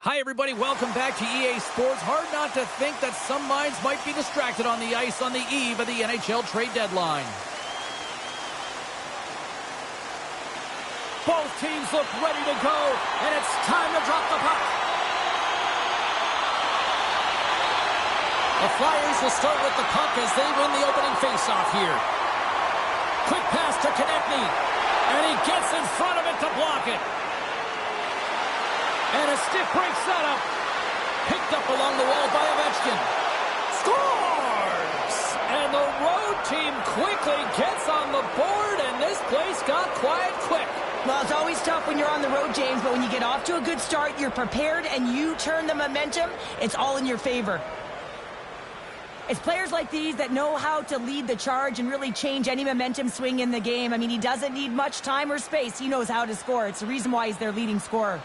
Hi, everybody. Welcome back to EA Sports. Hard not to think that some minds might be distracted on the ice on the eve of the NHL trade deadline. Both teams look ready to go, and it's time to drop the puck. The Flyers will start with the puck as they win the opening faceoff here. Quick pass to Konechny, and he gets in front of it to block it. And a stick break setup. Picked up along the wall by Ovechkin. Scores! And the road team quickly gets on the board, and this place got quiet quick. Well, it's always tough when you're on the road, James, but when you get off to a good start, you're prepared, and you turn the momentum, it's all in your favor. It's players like these that know how to lead the charge and really change any momentum swing in the game. I mean, he doesn't need much time or space. He knows how to score. It's the reason why he's their leading scorer.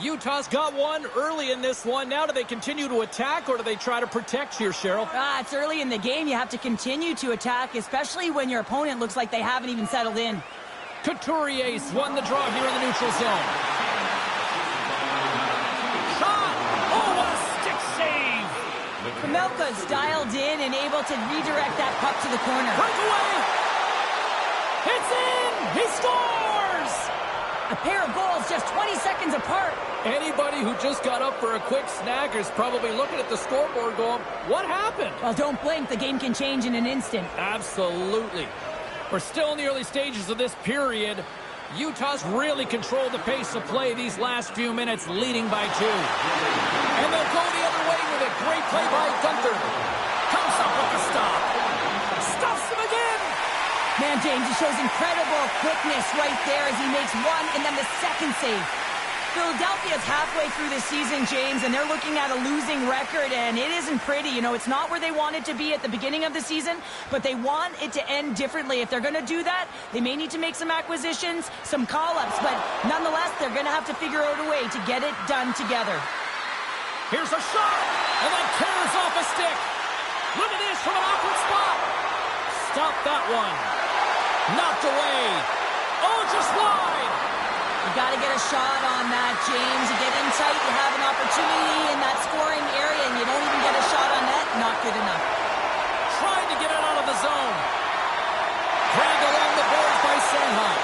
Utah's got one early in this one. Now do they continue to attack or do they try to protect here, Cheryl? It's early in the game. You have to continue to attack, especially when your opponent looks like they haven't even settled in. Couturier's won the draw here in the neutral zone. Shot! Oh, what a stick save! Pamelka's dialed in and able to redirect that puck to the corner. Breakaway! It's in! He scores! A pair of goals just 20 seconds apart. Anybody who just got up for a quick snack is probably looking at the scoreboard going, what happened? Well, don't blink. The game can change in an instant. Absolutely. We're still in the early stages of this period. Utah's really controlled the pace of play these last few minutes, leading by 2. And they'll go the other way with it. Great play by Gunther. Comes up with the stop. Stuffs him again. Man, James, he shows incredible quickness right there as he makes one and then the second save. Philadelphia's halfway through the season, James, and they're looking at a losing record, and it isn't pretty. You know, it's not where they wanted to be at the beginning of the season, but they want it to end differently. If they're going to do that, they may need to make some acquisitions, some call-ups, but nonetheless, they're going to have to figure out a way to get it done together. Here's a shot, and then tears off a stick. Look at this from an awkward spot. Stop that one. Knocked away. Oh, just wide. You got to get a shot on that, James. You get in tight, you have an opportunity in that scoring area, and you don't even get a shot on net. Not good enough. Trying to get it out of the zone. Dragged along the boards by Sanheim.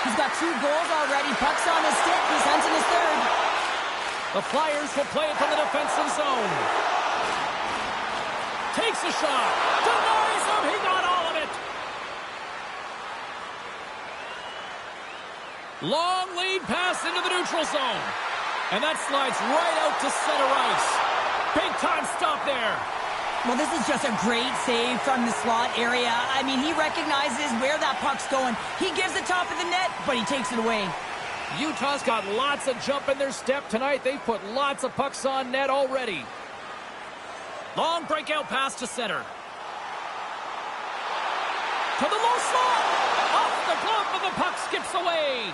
He's got 2 goals already. Puck's on his stick. He's hunting his third. The Flyers will play it from the defensive zone. Takes a shot. Denies him. He got all of it. Long lead pass into the neutral zone. And that slides right out to center ice. Big time stop there. Well, this is just a great save from the slot area. I mean, he recognizes where that puck's going. He gives the top of the net, but he takes it away. Utah's got lots of jump in their step tonight. They've put lots of pucks on net already. Long breakout pass to center. To the low slot. Off the glove, and the puck skips away.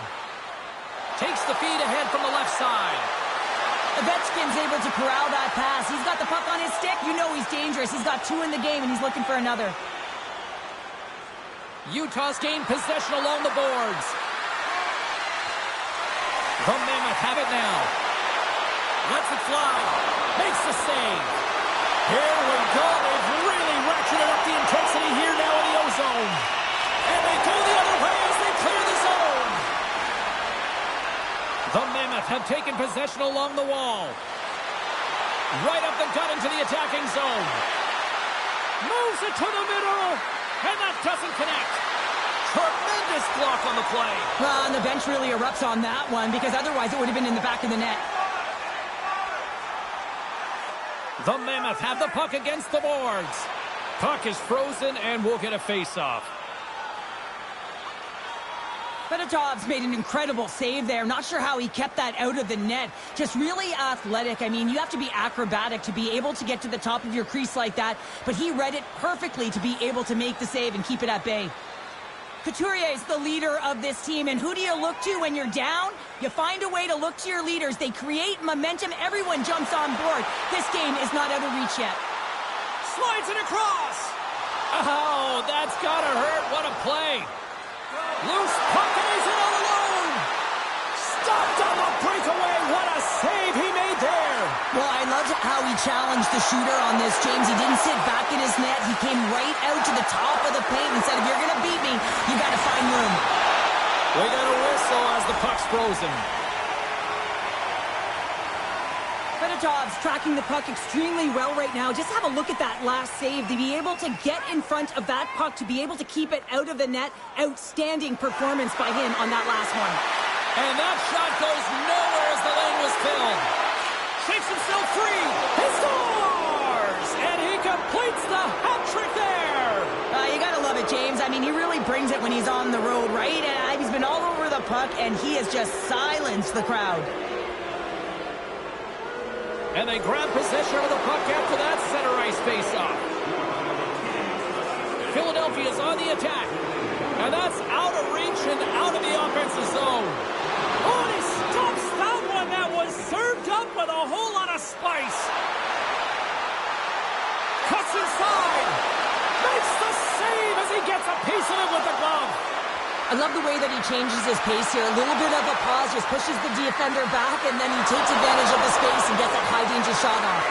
Takes the feed ahead from the left side. Ovechkin's able to corral that pass. He's got the puck on his stick. You know he's dangerous. He's got 2 in the game, and he's looking for another. Utah's gained possession along the boards. The Mammoth have it now. Lets it fly. Makes the save. Here we go. They've really ratcheted up the intensity here now in the O-zone. And they go the other way as they clear the zone. The Mammoth have taken possession along the wall. Right up the gut into the attacking zone. Moves it to the middle. And that doesn't connect. Tremendous block on the play. Well, and the bench really erupts on that one because otherwise it would have been in the back of the net. The Mammoth have the puck against the boards. Puck is frozen and we'll get a face-off. Fedotov's made an incredible save there. Not sure how he kept that out of the net. Just really athletic. I mean, you have to be acrobatic to be able to get to the top of your crease like that. But he read it perfectly to be able to make the save and keep it at bay. Couturier is the leader of this team, and who do you look to when you're down? You find a way to look to your leaders. They create momentum. Everyone jumps on board. This game is not out of reach yet. Slides it across. Oh, that's gotta hurt. What a play. Loose puck, and he's in all alone. Stopped on the breakaway. What a save he made there. Well, I loved how he challenged the shooter on this, James. He didn't sit back in his net. He came right out to the top of the paint and said, if you're going to beat me, you got to find room. We got a whistle as the puck's frozen. Fedotov's tracking the puck extremely well right now. Just have a look at that last save. To be able to get in front of that puck, to be able to keep it out of the net, outstanding performance by him on that last one. And that shot goes nowhere as the lane was filled. Shakes himself free. He scores! And he completes the hat trick there. You gotta love it, James. I mean, he really brings it when he's on the road, right? And he's been all over the puck, and he has just silenced the crowd. And they grab possession of the puck after that center ice face-off. Philadelphia's on the attack. And that's out of reach and out of the offensive zone. Oh, and he stops that one. That was served up with a whole lot of spice. Cuts inside. Makes the save as he gets a piece of it with the glove. I love the way that he changes his pace here. A little bit of a pause, just pushes the defender back, and then he takes advantage of the space and gets that high-danger shot off.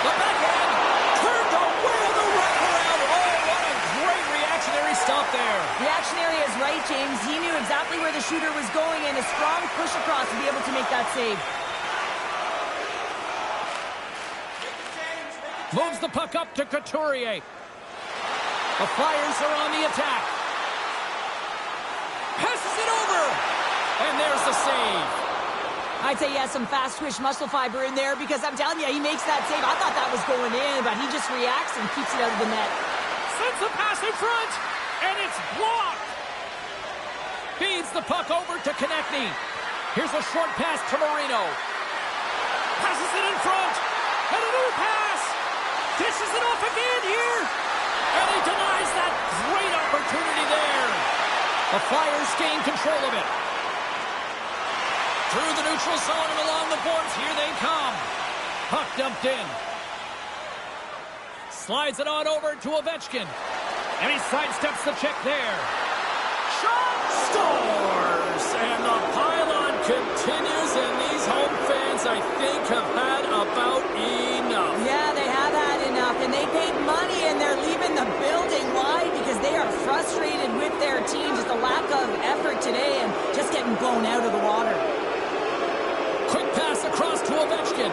The backhand turned away on the wraparound. Oh, what a great reactionary stop there. Reactionary is right, James. He knew exactly where the shooter was going, and a strong push across to be able to make that save. Moves the puck up to Couturier. The Flyers are on the attack. Passes it over. And there's the save. I'd say he has some fast-twitch muscle fiber in there because I'm telling you, he makes that save. I thought that was going in, but he just reacts and keeps it out of the net. Sends the pass in front, and it's blocked. Feeds the puck over to Konechny. Here's a short pass to Marino. Passes it in front. And a new pass. Dishes it off again here. And he denies that great opportunity there. The Flyers gain control of it. Through the neutral zone and along the boards. Here they come. Puck dumped in. Slides it on over to Ovechkin. And he sidesteps the check there. Shot scores! And the pylon continues, and these home fans, I think, have had about enough. Yeah, they have had enough, and they paid money, and they're leaving the building. Why? Because they are frustrated with their team. Just a lack of effort today and just getting blown out of the water. Quick pass across to Ovechkin.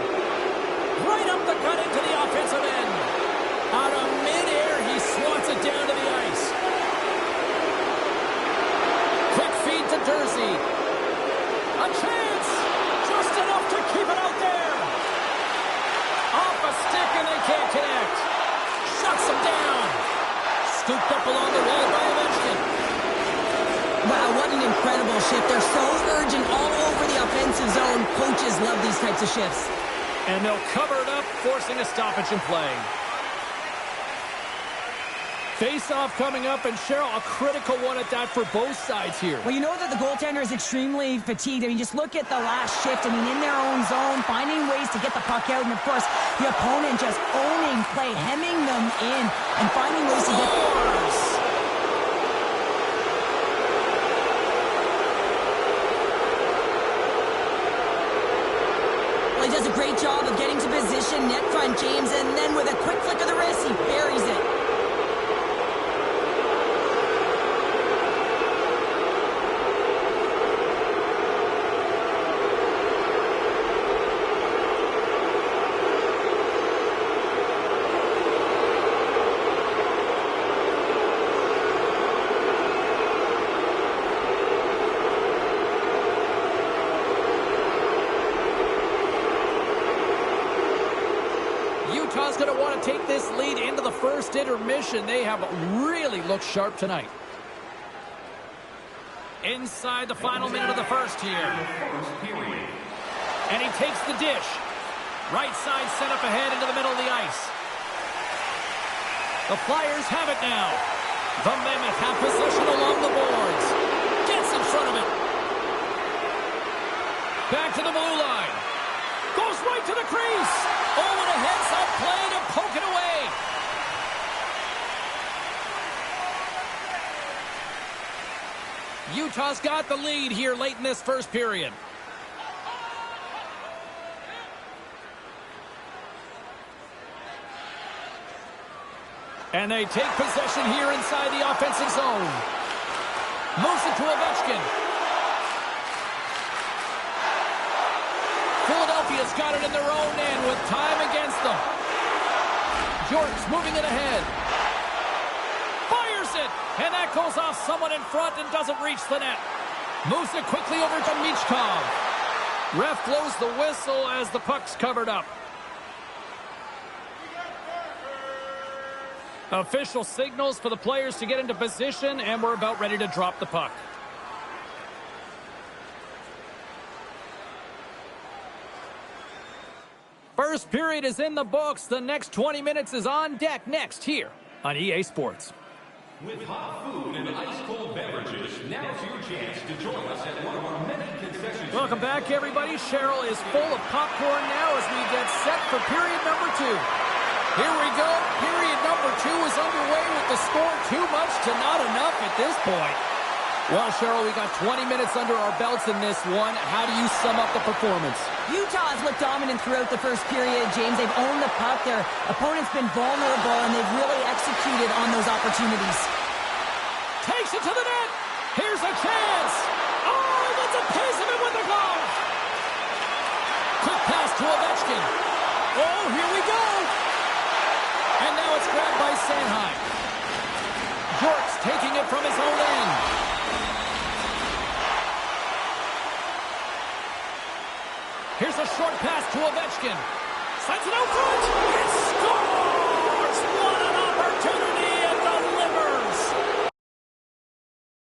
Right up the gut into the offensive end. Out of midair, he swats it down to the ice. Quick feed to Durzi. A chance! Just enough to keep it out there. Off a stick and they can't connect. Shuts him down. Scooped up along the wall by Ovechkin. Wow, what an incredible shift. They're so urgent all over the offensive zone. Coaches love these types of shifts. And they'll cover it up, forcing a stoppage in play. Face-off coming up, and Cheryl, a critical one at that for both sides here. Well, you know that the goaltender is extremely fatigued. I mean, just look at the last shift. I mean, in their own zone, finding ways to get the puck out, and of course, the opponent just owning play, hemming them in, and finding ways to get... Well, he does a great job of getting to position, net front, James, and then with a quick flick of the wrist, he buries it. Utah's going to want to take this lead into the first intermission. They have really looked sharp tonight. Inside the final minute of the first here. And he takes the dish. Right side set up ahead into the middle of the ice. The Flyers have it now. The Mammoth have possession along the boards. to the blue line. Goes right to the crease. Oh, and a heads-up play to poke it away. Utah's got the lead here late in this first period. And they take possession here inside the offensive zone. Moves it to Ovechkin. Philadelphia's got it in their own end with time against them. Jorts moving it ahead. Fires it. And that goes off someone in front and doesn't reach the net. Moves it quickly over to Michkov. Ref blows the whistle as the puck's covered up. Official signals for the players to get into position, and we're about ready to drop the puck. First period is in the books. The next 20 minutes is on deck next here on EA Sports. With hot food and ice-cold beverages, now's your chance to join us at one of our many concessions. Welcome back, everybody. Cheryl is full of popcorn now as we get set for period number 2. Here we go. Period number 2 is underway with the score too much to not enough at this point. Well, Cheryl, we got 20 minutes under our belts in this one. How do you sum up the performance? Utah has looked dominant throughout the first period, James. They've owned the puck. Their opponent's been vulnerable, and they've really executed on those opportunities. Takes it to the net. Here's a chance. Oh, that's a piece of it with the glove. Quick pass to Ovechkin. Oh, here we go. And now it's grabbed by Sanheim. Jorts taking it from his own end. Here's a short pass to Ovechkin. Sends it out front.